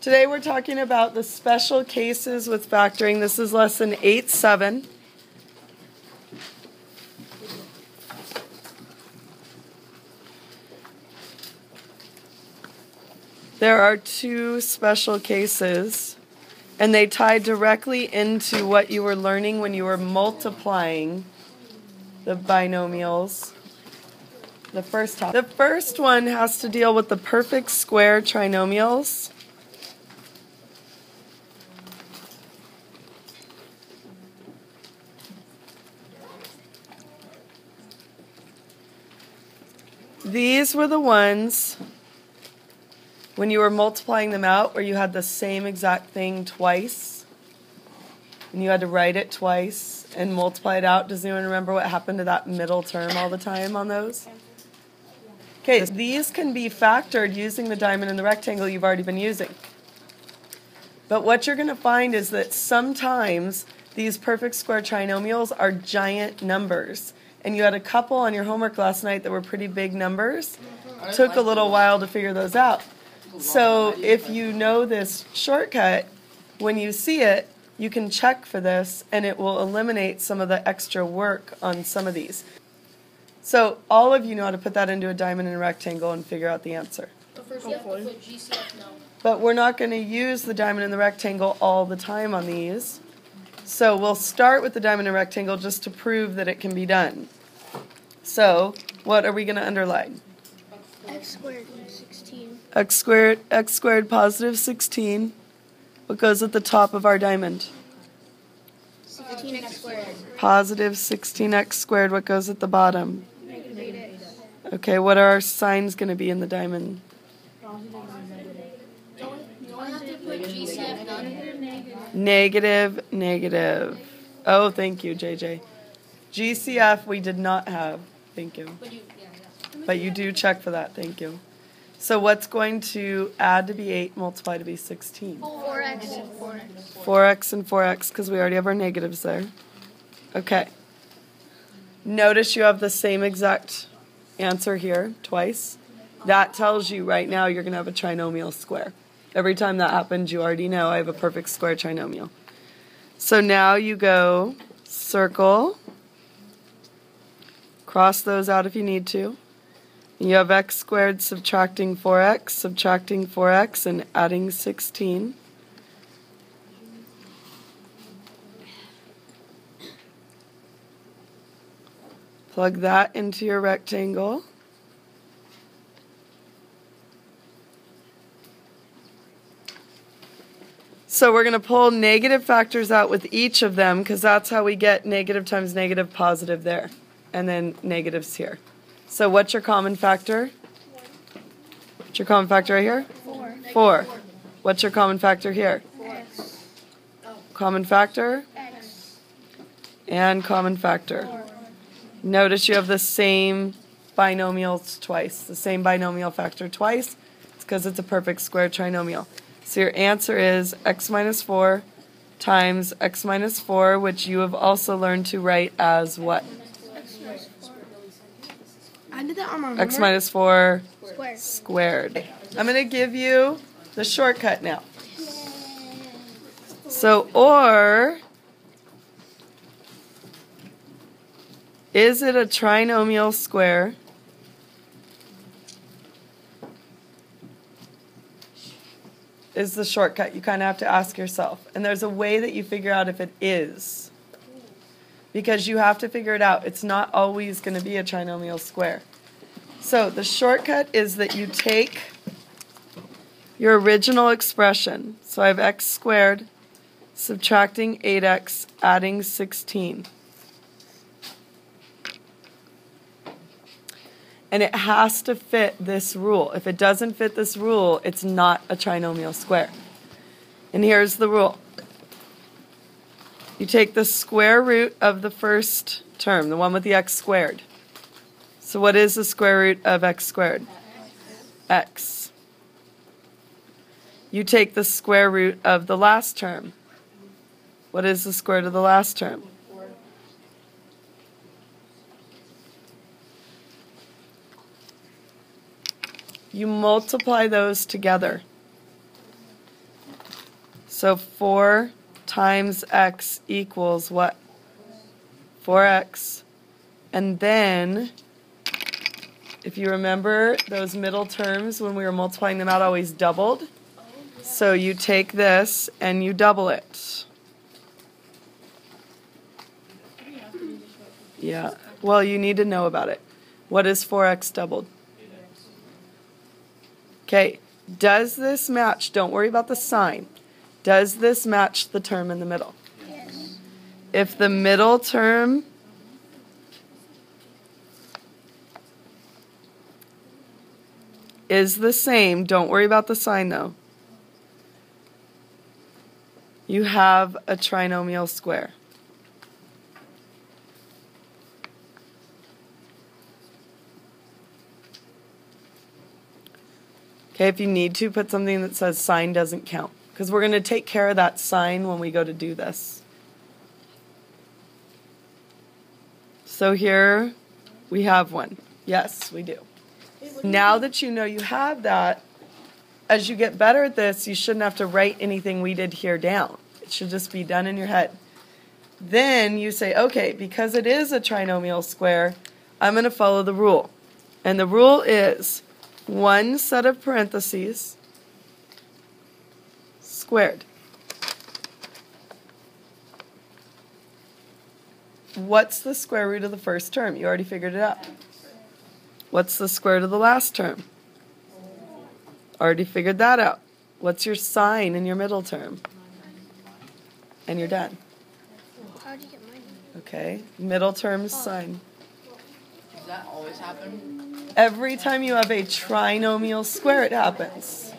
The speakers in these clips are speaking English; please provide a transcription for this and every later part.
Today we're talking about the special cases with factoring. This is lesson 8-7. There are two special cases, and they tie directly into what you were learning when you were multiplying the binomials. The first one has to deal with the perfect square trinomials. These were the ones when you were multiplying them out where you had the same exact thing twice and you had to write it twice and multiply it out. Does anyone remember what happened to that middle term all the time on those? Okay, these can be factored using the diamond and the rectangle you've already been using. But what you're going to find is that sometimes these perfect square trinomials are giant numbers. And you had a couple on your homework last night that were pretty big numbers. Took a little while to figure those out. So if you know this shortcut, when you see it, you can check for this and it will eliminate some of the extra work on some of these. So all of you know how to put that into a diamond and a rectangle and figure out the answer. But we're not going to use the diamond and the rectangle all the time on these. So we'll start with the diamond and rectangle just to prove that it can be done. So what are we going to underline? X squared and 16. X squared positive 16. What goes at the top of our diamond? 16x squared. Positive 16x squared. What goes at the bottom? Negative. Okay, what are our signs going to be in the diamond? Negative, negative. Oh, thank you, JJ. GCF we did not have. Thank you. But you do check for that. Thank you. So what's going to add to be 8, multiply to be 16? 4x and 4x. 4x and 4x, because we already have our negatives there. Okay. Notice you have the same exact answer here twice. That tells you right now you're going to have a trinomial square. Every time that happens, you already know I have a perfect square trinomial. So now you go circle, cross those out if you need to. You have x squared subtracting 4x, and adding 16. Plug that into your rectangle. So we're going to pull negative factors out with each of them because that's how we get negative times negative positive there. And then negatives here. So what's your common factor? What's your common factor right here? 4. What's your common factor here? X. Common factor? X. And common factor. 4. Notice you have the same binomials twice. The same binomial factor twice. It's because it's a perfect square trinomial. So your answer is x minus 4 times x minus 4, which you have also learned to write as what? I did that on my X minus 4 squared. squared. I'm going to give you the shortcut now. So, or, is it a trinomial square? Is the shortcut you kind of have to ask yourself. And there's a way that you figure out if it is. Because you have to figure it out. It's not always going to be a trinomial square. So the shortcut is that you take your original expression. So I have x squared, subtracting 8x, adding 16. And it has to fit this rule. If it doesn't fit this rule, it's not a trinomial square. And here's the rule. You take the square root of the first term, the one with the x squared. So what is the square root of x squared? X. You take the square root of the last term. What is the square root of the last term? You multiply those together. So 4 times x equals what? 4x. And then, if you remember, those middle terms, when we were multiplying them out, always doubled. So you take this and you double it. Yeah. Well, you need to know about it. What is 4x doubled? Okay. Does this match? Don't worry about the sign. Does this match the term in the middle? Yes. If the middle term is the same, don't worry about the sign though. You have a trinomial square. Okay, if you need to, put something that says sign doesn't count, because we're going to take care of that sign when we go to do this. So here we have one. Yes, we do. Now that you know you have that, as you get better at this, you shouldn't have to write anything we did here down. It should just be done in your head. Then you say, okay, because it is a trinomial square, I'm going to follow the rule. And the rule is one set of parentheses squared. What's the square root of the first term? You already figured it out. What's the square root of the last term? Already figured that out. What's your sign in your middle term? And you're done. How'd you get mine? Okay, middle term's sign. Does that always happen? Every time you have a trinomial square, it happens.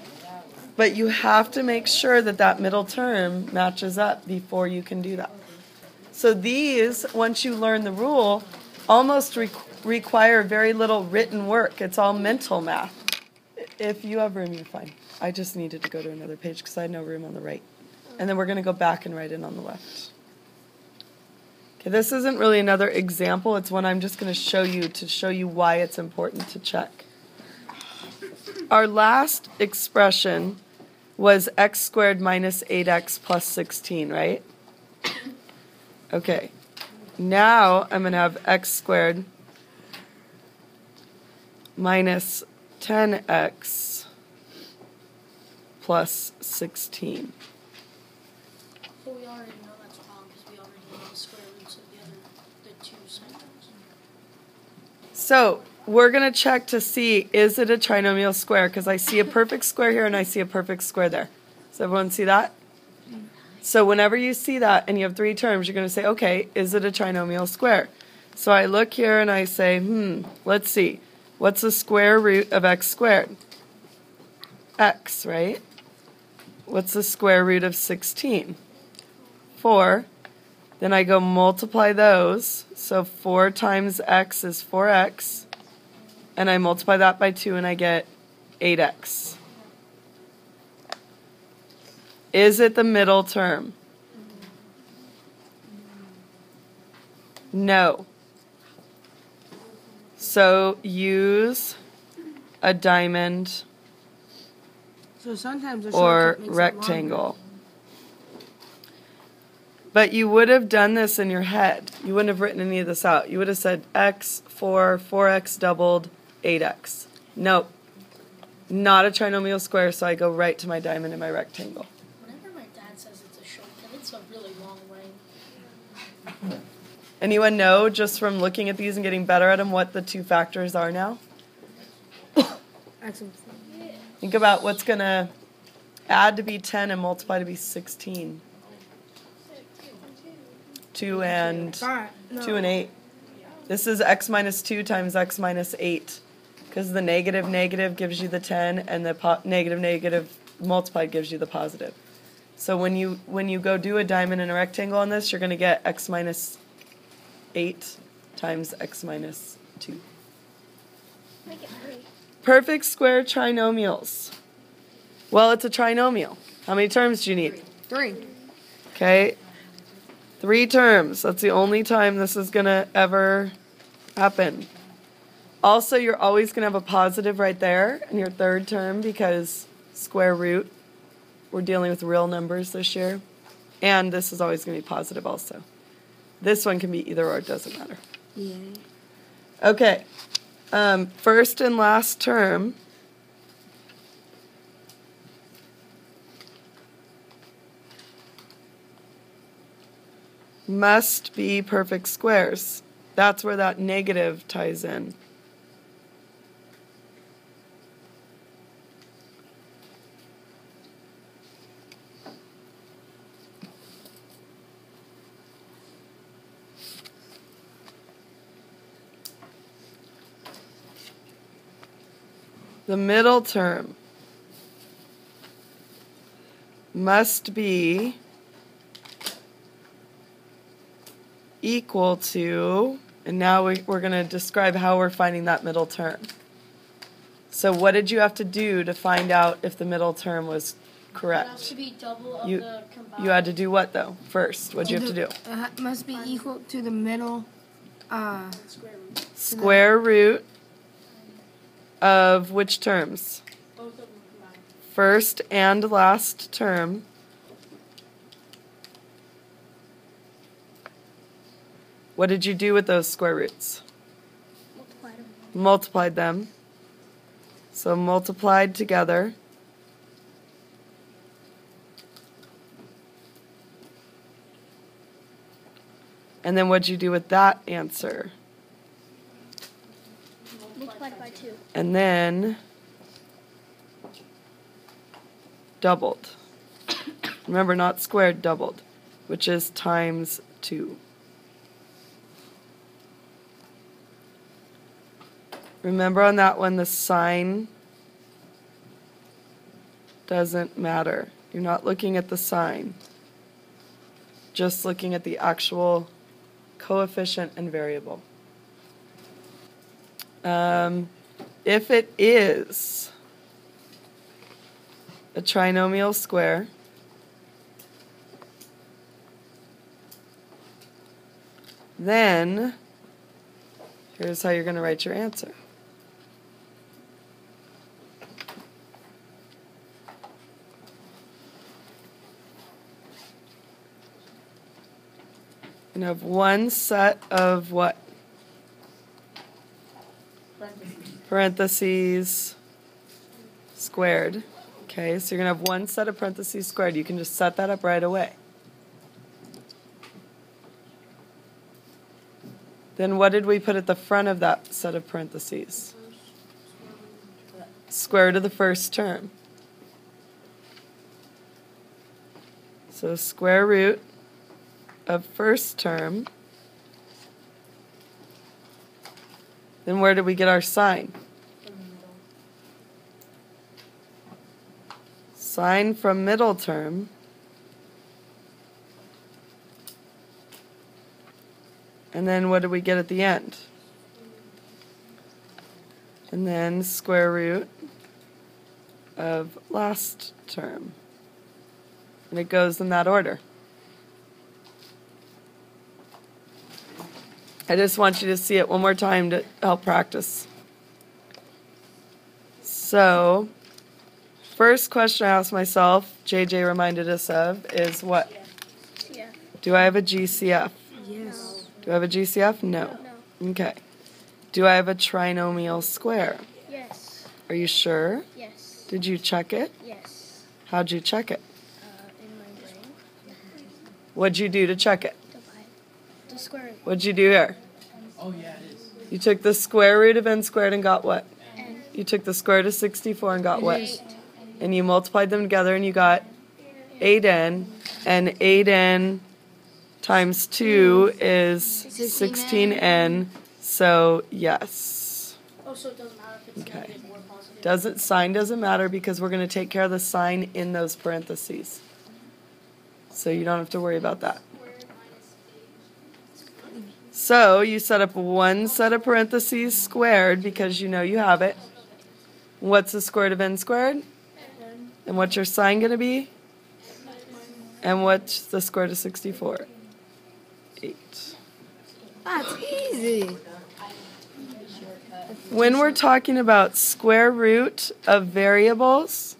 But you have to make sure that that middle term matches up before you can do that. So these, once you learn the rule, almost require very little written work. It's all mental math. If you have room, you're fine. I just needed to go to another page because I had no room on the right. And then we're going to go back and write it on the left. Okay, this isn't really another example. It's one I'm just going to show you why it's important to check. Our last expression was x squared minus 8x plus 16, right? Okay. Now I'm going to have x squared minus 10x plus 16. But we already know that's wrong because we already know the square roots of the two side terms. So we're going to check to see, is it a trinomial square? Because I see a perfect square here and I see a perfect square there. Does everyone see that? So whenever you see that and you have three terms, you're going to say, okay, is it a trinomial square? So I look here and I say, let's see. What's the square root of x squared? X, right? What's the square root of 16? 4. Then I go multiply those. So 4 times x is 4x. And I multiply that by 2 and I get 8x. Is it the middle term? No. So use a diamond So sometimes a or shortcut makes it rectangle. But you would have done this in your head. You wouldn't have written any of this out. You would have said x, 4, 4x doubled, 8x. Nope. Not a trinomial square, so I go right to my diamond and my rectangle. Whenever my dad says it's a shortcut, it's a really long way. Anyone know, just from looking at these and getting better at them, what the two factors are now? Excellent. Think about what's going to add to be 10 and multiply to be 16. 2 and 2 and 8. This is x minus 2 times x minus 8. Because the negative negative gives you the 10 and the negative negative multiplied gives you the positive. So when you go do a diamond and a rectangle on this, you're going to get x minus 8 times x minus 2. Perfect square trinomials. Well, it's a trinomial. How many terms do you need? 3. Okay. 3 terms. That's the only time this is going to ever happen. Also, you're always going to have a positive right there in your third term because square root. we're dealing with real numbers this year. And this is always going to be positive also. This one can be either or, it doesn't matter. Yeah. Okay. First and last term. Must be perfect squares. That's where that negative ties in. The middle term must be equal to, and now we're going to describe how we're finding that middle term. So what did you have to do to find out if the middle term was It correct? has to be double of You- the combined. You had to do what, though, first? What did you have to do? It must be equal to the middle. Square root. Square root of which terms? Both of them combined. First and last term. What did you do with those square roots? Multiply them. Multiplied them. So multiplied together. And then what'd you do with that answer? Multiplied by 2. And then doubled. Remember, not squared, doubled, which is times 2. Remember on that one, the sign doesn't matter. You're not looking at the sign, just looking at the actual coefficient and variable. If it is a trinomial square, then here's how you're going to write your answer. You have one set of what? Parentheses squared. Okay, so you're going to have one set of parentheses squared. You can just set that up right away. Then what did we put at the front of that set of parentheses? Square root of the first term. So square root of first term. Then where did we get our sign? Sign from middle term. And then what did we get at the end? And then square root of last term. And it goes in that order. I just want you to see it one more time to help practice. So, first question I asked myself, JJ reminded us of, is what? Yeah. Do I have a GCF? Yes. Do I have a GCF? No. Okay. Do I have a trinomial square? Yes. Are you sure? Yes. Did you check it? Yes. How'd you check it? In my brain. What'd you do to check it? Divide. The square root. What'd you do here? Oh, yeah, it is. You took the square root of n squared and got what? N. You took the square root of 64 and got what? 8. And you multiplied them together and you got 8n. And 8n times 2 is 16n. So, yes. Oh, so it doesn't matter if it's Okay. negative or positive. Sign doesn't matter because we're going to take care of the sign in those parentheses. So you don't have to worry about that. So you set up one set of parentheses squared because you know you have it. What's the square root of n squared? And what's your sign going to be? And what's the square root of 64? 8. That's easy. When we're talking about square root of variables,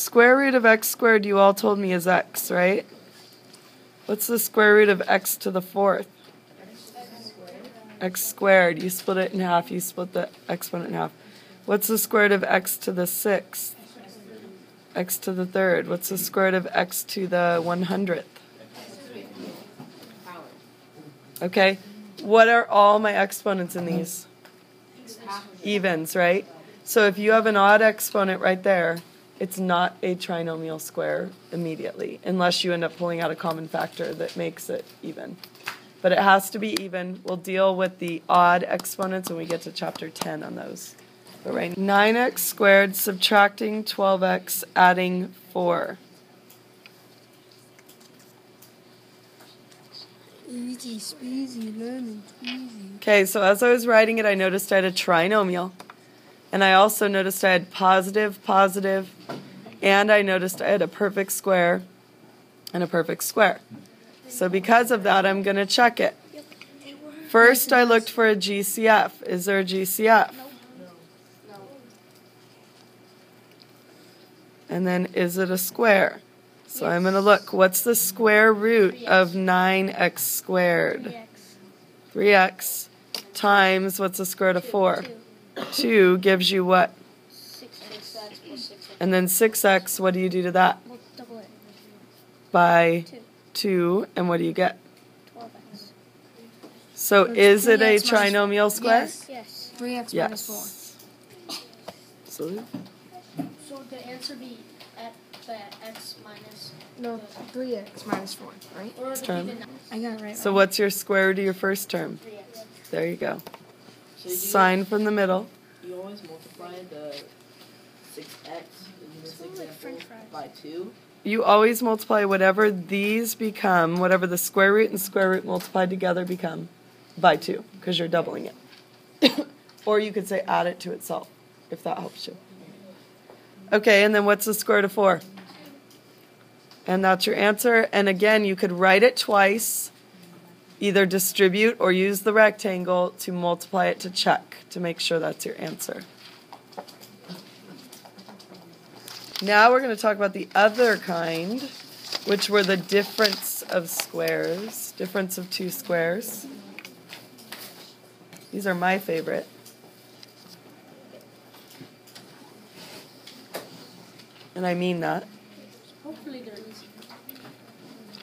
square root of x squared you all told me is x, right? What's the square root of x to the 4th? X squared. You split it in half. You split the exponent in half. What's the square root of x to the 6th? X to the 3rd. What's the square root of x to the 100th? Okay. What are all my exponents in these? Evens, right? So if you have an odd exponent right there, it's not a trinomial square immediately, unless you end up pulling out a common factor that makes it even. But it has to be even. We'll deal with the odd exponents when we get to chapter 10 on those. But right, 9x squared, subtracting 12x, adding 4. Easy, speezy, lemon, squeezy. Okay, so as I was writing it, I noticed I had a trinomial. And I also noticed I had positive, positive, and I noticed I had a perfect square and a perfect square. So because of that, I'm going to check it. First, I looked for a GCF. Is there a GCF? And then, is it a square? So I'm going to look. What's the square root of 9x squared? 3x times, what's the square root of 4? 2 gives you what? 6x plus 6x. And then 6x, what do you do to that? We'll double it. By 2, and what do you get? 12x. So it's is it a 3x minus trinomial square? Yes. Yes. 3x minus 4. Yes. So So would the answer be at the x minus? No, 3x minus 4, right? Or would it term. be the I got it right. So what's your square root of your first term? 3x? There you go. So you, Sign from the middle. you always multiply the 6x in this example by 2. You always multiply whatever these become, whatever the square root and square root multiplied together become, by 2, because you're doubling it. Or you could say add it to itself, if that helps you. Okay, and then what's the square root of 4? And that's your answer. And again, you could write it twice, either distribute or use the rectangle to multiply it to check, to make sure that's your answer. Now we're going to talk about the other kind, which were the difference of squares, difference of two squares. These are my favorite. And I mean that. Hopefully they're easy.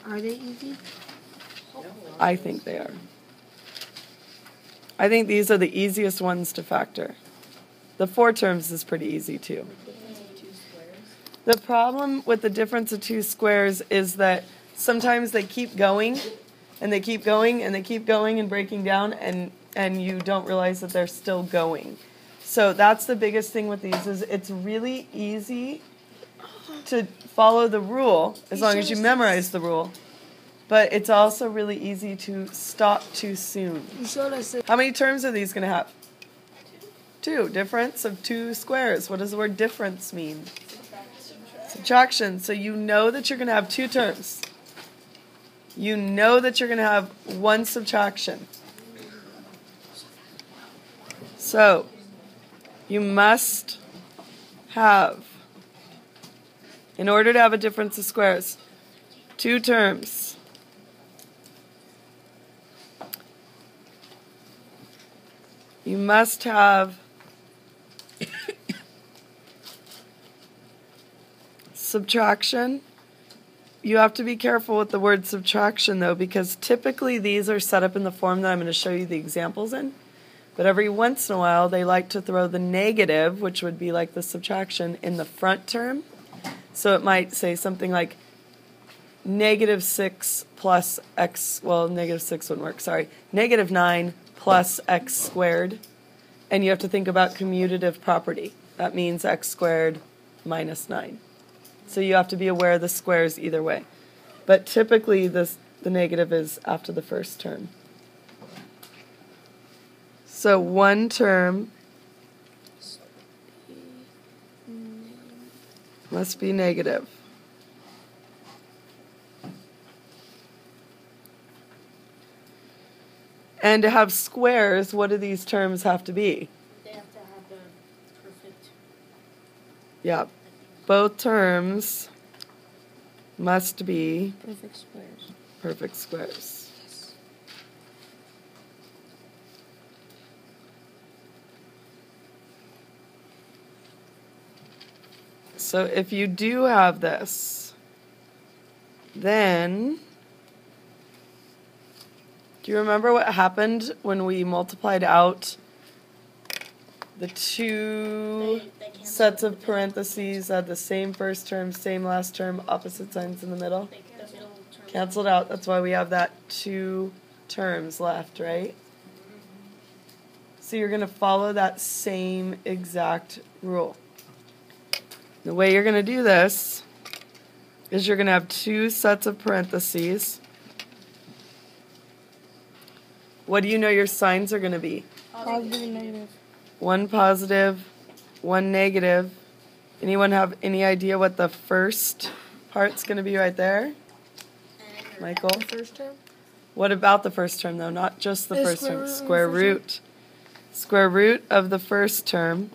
Are they easy? I think they are. I think these are the easiest ones to factor. The 4 terms is pretty easy too. The problem with the difference of two squares is that sometimes they keep going, and they keep going, and they keep going and breaking down, and you don't realize that they're still going. So that's the biggest thing with these, is it's really easy to follow the rule as long as you memorize the rule. But it's also really easy to stop too soon. You showed us it. How many terms are these going to have? 2. Difference of two squares. What does the word difference mean? Subtraction. So you know that you're going to have 2 terms. You know that you're going to have 1 subtraction. So you must have, in order to have a difference of squares, 2 terms. You must have subtraction. You have to be careful with the word subtraction, though, because typically these are set up in the form that I'm going to show you the examples in. But every once in a while, they like to throw the negative, which would be like the subtraction, in the front term. So it might say something like negative 6 plus x, well, negative 6 wouldn't work, sorry. Negative 9 plus x squared. And you have to think about commutative property. That means x squared minus 9. So you have to be aware of the squares either way. But typically the negative is after the first term. So 1 term must be negative. And to have squares, what do these terms have to be? They have to have a perfect. Yeah. both terms must be Perfect squares. perfect squares. So if you do have this, then do you remember what happened when we multiplied out the two They cancel sets it. of parentheses had the same first term, same last term, opposite signs in the middle? The middle term. Canceled out. That's why we have that two terms left, right? So you're going to follow that same exact rule. The way you're going to do this is you're going to have two sets of parentheses. What do you know your signs are going to be? Positive and negative. One positive, one negative. Anyone have any idea what the first part's going to be right there? Michael? The first term? What about the first term, though? Not just the The first square term. root of the Square first root. Square root of the first term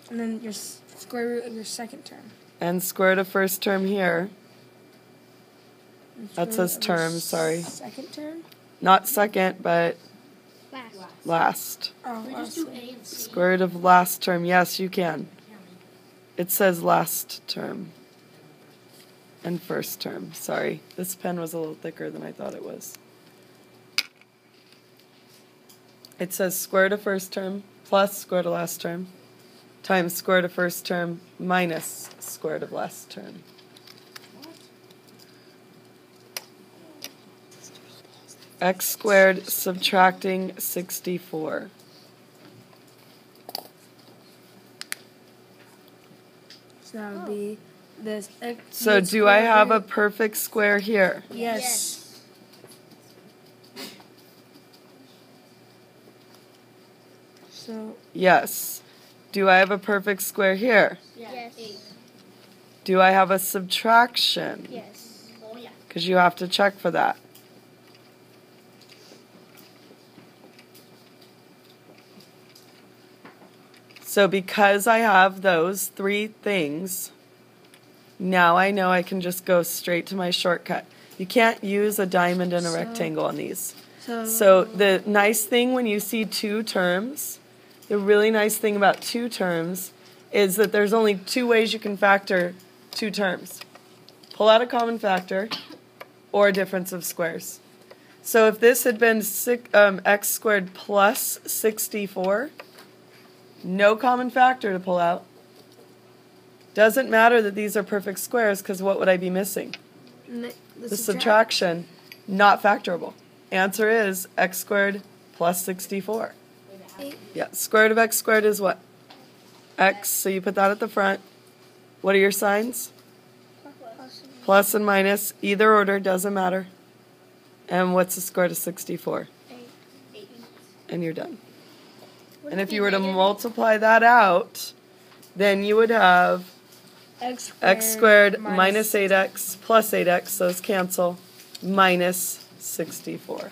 And then your square root of your second term. and square root of first term here. And That square says root of your term, sorry. Second term? Not second, but Last. last. Oh, We just do A and C. Square root of last term. Yes, you can. It says last term and first term. Sorry. This pen was a little thicker than I thought it was. It says square root of first term plus square root of last term times square root of first term minus square root of last term. X squared subtracting 64. So that would be this. So do I have a perfect square here? Yes. So Yes. Do I have a perfect square here? Yes. Do I have a subtraction? Yes. Oh, yeah. Because you have to check for that. So because I have those three things, now I know I can just go straight to my shortcut. You can't use a diamond and a rectangle on these. So the nice thing when you see two terms, the really nice thing about two terms is that there's only two ways you can factor two terms. Pull out a common factor or a difference of squares. So if this had been x squared plus 64, no common factor to pull out. Doesn't matter that these are perfect squares because what would I be missing? the Subtraction, not factorable. Answer is x squared plus 64. Yeah, square root of x squared is what? X, so you put that at the front. What are your signs? Plus and minus, either order, doesn't matter. And what's the square root of 64? 8. And you're done. And if you were to multiply that out, then you would have x squared minus 8x plus 8x, those cancel, minus 64.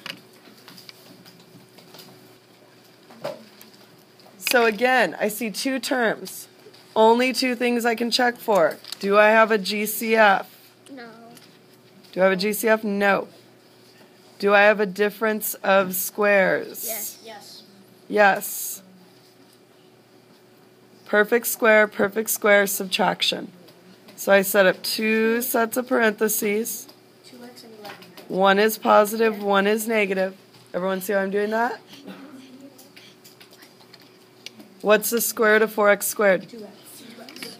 So again, I see two terms. Only two things I can check for. Do I have a GCF? No. Do I have a GCF? No. Do I have a difference of squares? Yes. Yes. Yes. Perfect square, subtraction. So I set up two sets of parentheses. 2x and 11. One is positive, one is negative. Everyone see how I'm doing that? What's the square root of 4x squared? 2x.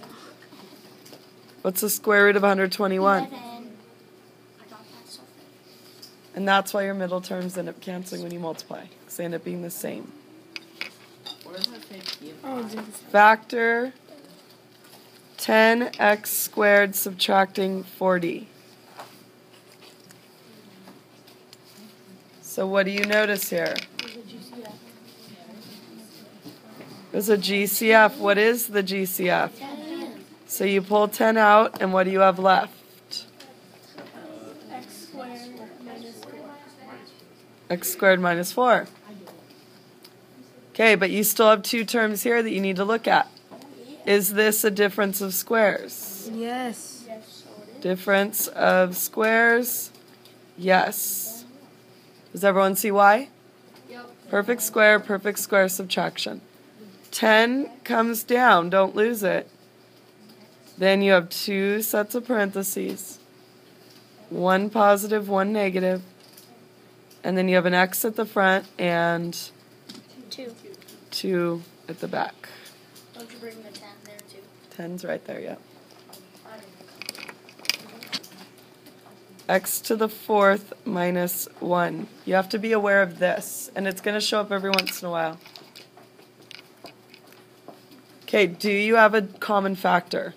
What's the square root of 121? 11. I got that so fast. And that's why your middle terms end up canceling when you multiply, because they end up being the same. Where does it say give? Oh, Factor 10x squared subtracting 40. So what do you notice here? There's a GCF. What is the GCF? So you pull 10 out, and what do you have left? X squared minus 4. X squared minus 4. Okay, but you still have two terms here that you need to look at. Is this a difference of squares? Yes. Difference of squares? Yes. Does everyone see why? Perfect square subtraction. 10 comes down, don't lose it. Then you have two sets of parentheses. One positive, one negative. And then you have an X at the front and 2 at the back. Don't you bring the 10 there too? 10's right there, yeah. X to the 4th minus 1. You have to be aware of this, and it's going to show up every once in a while. Okay, do you have a common factor?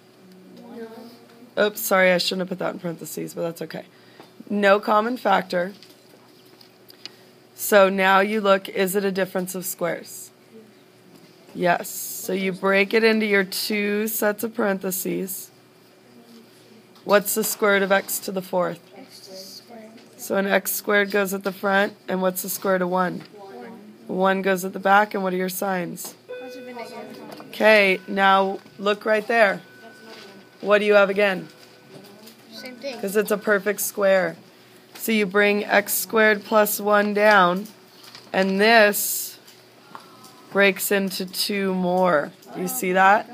No. Oops, sorry, I shouldn't have put that in parentheses, but that's okay. No common factor. So now you look, is it a difference of squares? Yes. So you break it into your two sets of parentheses. What's the square root of x to the 4th? So an x squared goes at the front, and what's the square root of 1? 1 goes at the back, and what are your signs? Okay, now look right there. What do you have again? Same thing. Because it's a perfect square. So you bring x squared plus 1 down, and this breaks into 2 more. Do you see that?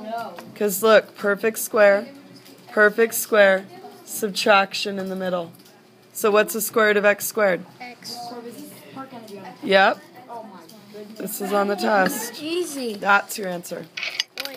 No. Because look, perfect square, subtraction in the middle. So what's the square root of x squared? X. Yep. This is on the test. Easy. That's your answer.